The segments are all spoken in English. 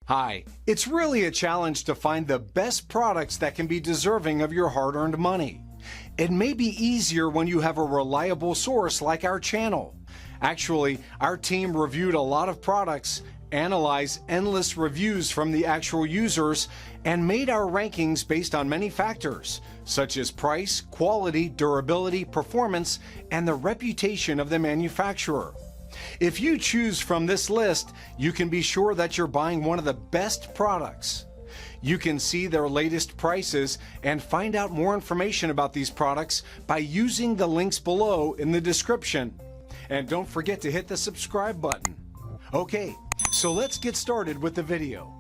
Hi, it's really a challenge to find the best products that can be deserving of your hard-earned money. It may be easier when you have a reliable source like our channel. Actually, our team reviewed a lot of products, analyzed endless reviews from the actual users, and made our rankings based on many factors, such as price, quality, durability, performance, and the reputation of the manufacturer. If you choose from this list, you can be sure that you're buying one of the best products. You can see their latest prices and find out more information about these products by using the links below in the description. And don't forget to hit the subscribe button. Okay, so let's get started with the video.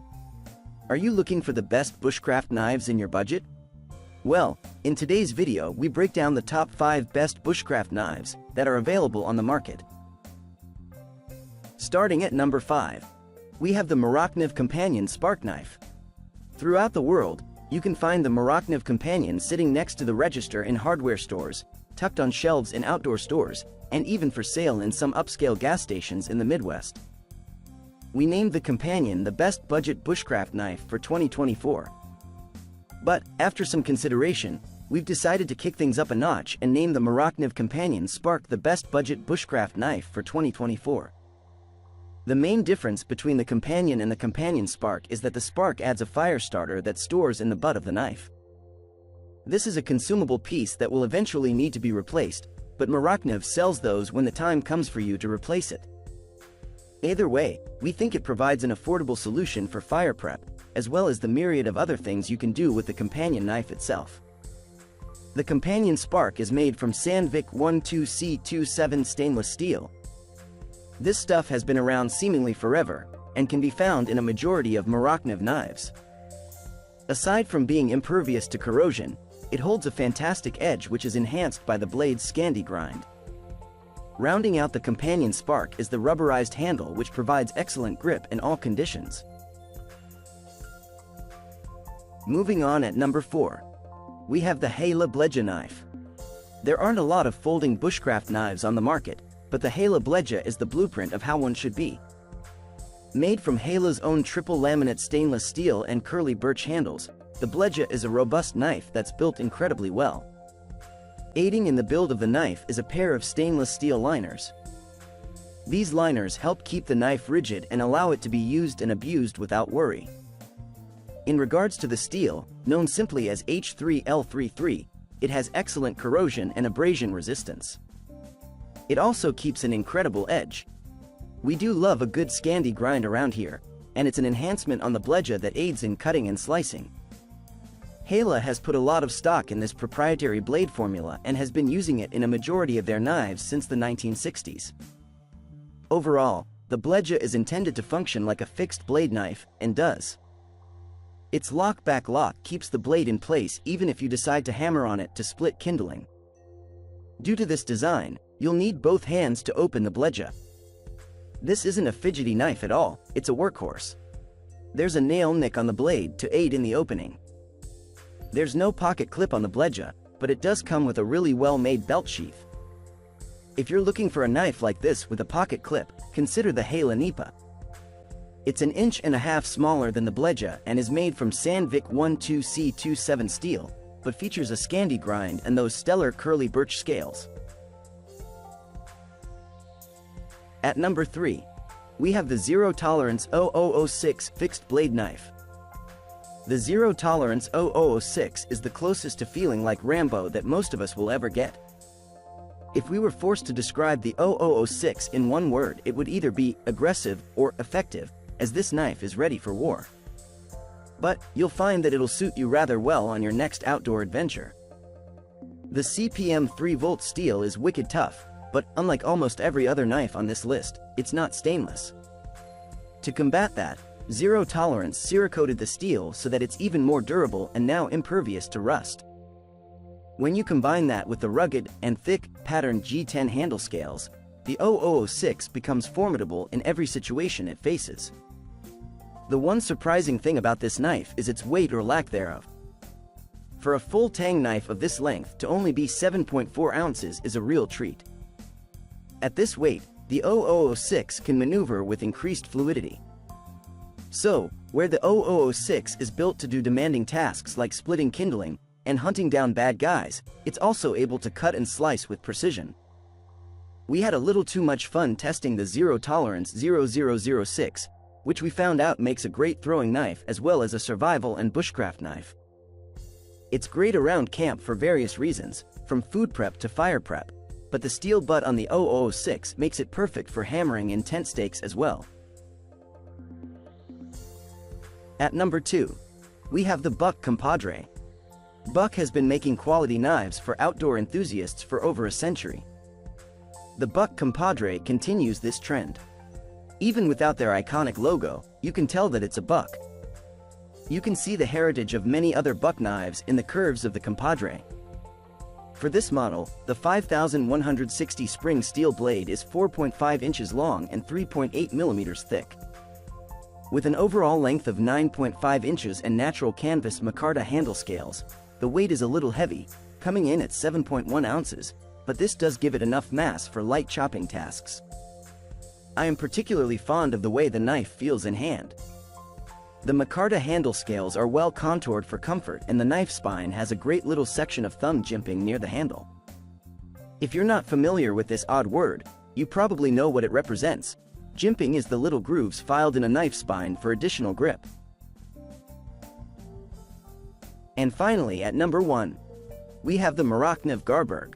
Are you looking for the best bushcraft knives in your budget? Well, in today's video we break down the top 5 best bushcraft knives that are available on the market. Starting at number 5, we have the Morakniv Companion Spark Knife. Throughout the world, you can find the Morakniv Companion sitting next to the register in hardware stores, tucked on shelves in outdoor stores, and even for sale in some upscale gas stations in the Midwest. We named the Companion the best budget bushcraft knife for 2024. But, after some consideration, we've decided to kick things up a notch and name the Morakniv Companion Spark the best budget bushcraft knife for 2024. The main difference between the Companion and the Companion Spark is that the Spark adds a fire starter that stores in the butt of the knife. This is a consumable piece that will eventually need to be replaced, but Morakniv sells those when the time comes for you to replace it. Either way, we think it provides an affordable solution for fire prep, as well as the myriad of other things you can do with the Companion knife itself. The Companion Spark is made from Sandvik 12C27 stainless steel. This stuff has been around seemingly forever, and can be found in a majority of Morakniv knives. Aside from being impervious to corrosion, it holds a fantastic edge which is enhanced by the blade's Scandi grind. Rounding out the Companion Spark is the rubberized handle which provides excellent grip in all conditions. Moving on at number 4, we have the Helle Bleja knife. There aren't a lot of folding bushcraft knives on the market, but the Helle Bleja is the blueprint of how one should be. Made from Helle's own triple laminate stainless steel and curly birch handles, the Bleja is a robust knife that's built incredibly well. Aiding in the build of the knife is a pair of stainless steel liners. These liners help keep the knife rigid and allow it to be used and abused without worry. In regards to the steel, known simply as H3L33, it has excellent corrosion and abrasion resistance. It also keeps an incredible edge. We do love a good Scandi grind around here, and it's an enhancement on the Bleja that aids in cutting and slicing. Helle has put a lot of stock in this proprietary blade formula and has been using it in a majority of their knives since the 1960s. Overall, the Bleja is intended to function like a fixed blade knife, and does. Its lock-back lock keeps the blade in place even if you decide to hammer on it to split kindling. Due to this design, you'll need both hands to open the Bleja. This isn't a fidgety knife at all, it's a workhorse. There's a nail nick on the blade to aid in the opening. There's no pocket clip on the Bleja, but it does come with a really well-made belt sheath. If you're looking for a knife like this with a pocket clip, consider the Helle Nipa. It's 1.5 inches smaller than the Bleja and is made from Sandvik 12C27 steel, but features a Scandi grind and those stellar curly birch scales. At number 3, we have the Zero Tolerance 0006 Fixed Blade Knife. The Zero Tolerance 0006 is the closest to feeling like Rambo that most of us will ever get. If we were forced to describe the 0006 in one word, it would either be aggressive or effective, as this knife is ready for war. But you'll find that it'll suit you rather well on your next outdoor adventure. The CPM 3V steel is wicked tough, but unlike almost every other knife on this list, it's not stainless. To combat that, Zero Tolerance Cerakoted the steel so that it's even more durable and now impervious to rust. When you combine that with the rugged and thick patterned G10 handle scales, the 0006 becomes formidable in every situation it faces. The one surprising thing about this knife is its weight or lack thereof. For a full tang knife of this length to only be 7.4 ounces is a real treat. At this weight, the 0006 can maneuver with increased fluidity. So, where the 0006 is built to do demanding tasks like splitting kindling and hunting down bad guys, it's also able to cut and slice with precision. We had a little too much fun testing the Zero Tolerance 0006, which we found out makes a great throwing knife as well as a survival and bushcraft knife. It's great around camp for various reasons, from food prep to fire prep, but the steel butt on the 0006 makes it perfect for hammering in tent stakes as well. At number 2, we have the Buck Compadre. Buck has been making quality knives for outdoor enthusiasts for over a century. The Buck Compadre continues this trend. Even without their iconic logo, you can tell that it's a Buck. You can see the heritage of many other Buck knives in the curves of the Compadre. For this model, the 5160 spring steel blade is 4.5 inches long and 3.8 millimeters thick. With an overall length of 9.5 inches and natural canvas micarta handle scales, the weight is a little heavy, coming in at 7.1 ounces, but this does give it enough mass for light chopping tasks. I am particularly fond of the way the knife feels in hand. The micarta handle scales are well contoured for comfort, and the knife spine has a great little section of thumb jimping near the handle. If you're not familiar with this odd word, you probably know what it represents. Jimping is the little grooves filed in a knife spine for additional grip. And finally, at number 1, we have the Morakniv Garberg.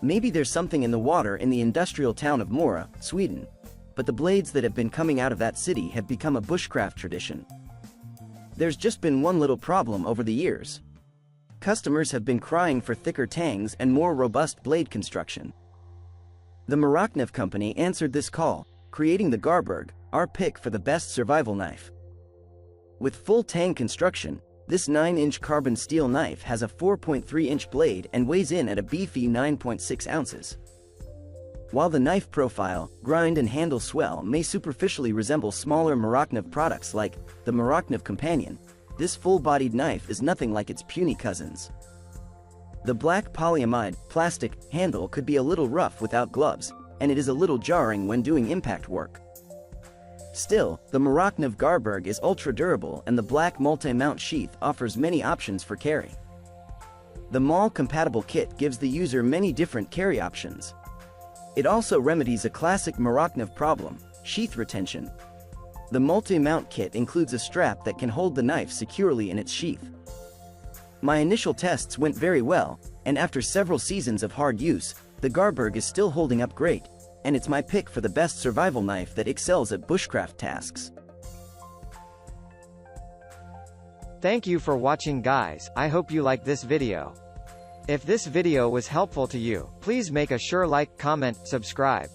Maybe there's something in the water in the industrial town of Mora, Sweden, but the blades that have been coming out of that city have become a bushcraft tradition. There's just been one little problem over the years. Customers have been crying for thicker tangs and more robust blade construction. The Morakniv company answered this call, creating the Garberg, our pick for the best survival knife. With full tang construction, this 9-inch carbon steel knife has a 4.3-inch blade and weighs in at a beefy 9.6 ounces. While the knife profile, grind and handle swell may superficially resemble smaller Morakniv products like the Morakniv Companion, this full-bodied knife is nothing like its puny cousins. The black polyamide, plastic, handle could be a little rough without gloves, and it is a little jarring when doing impact work. Still, the Morakniv Garberg is ultra-durable, and the black multi-mount sheath offers many options for carry. The MAL-compatible kit gives the user many different carry options. It also remedies a classic Morakniv problem, sheath retention. The multi-mount kit includes a strap that can hold the knife securely in its sheath. My initial tests went very well, and after several seasons of hard use, the Garberg is still holding up great, and it's my pick for the best survival knife that excels at bushcraft tasks. Thank you for watching, guys. I hope you liked this video. If this video was helpful to you, please make a sure like, comment, subscribe.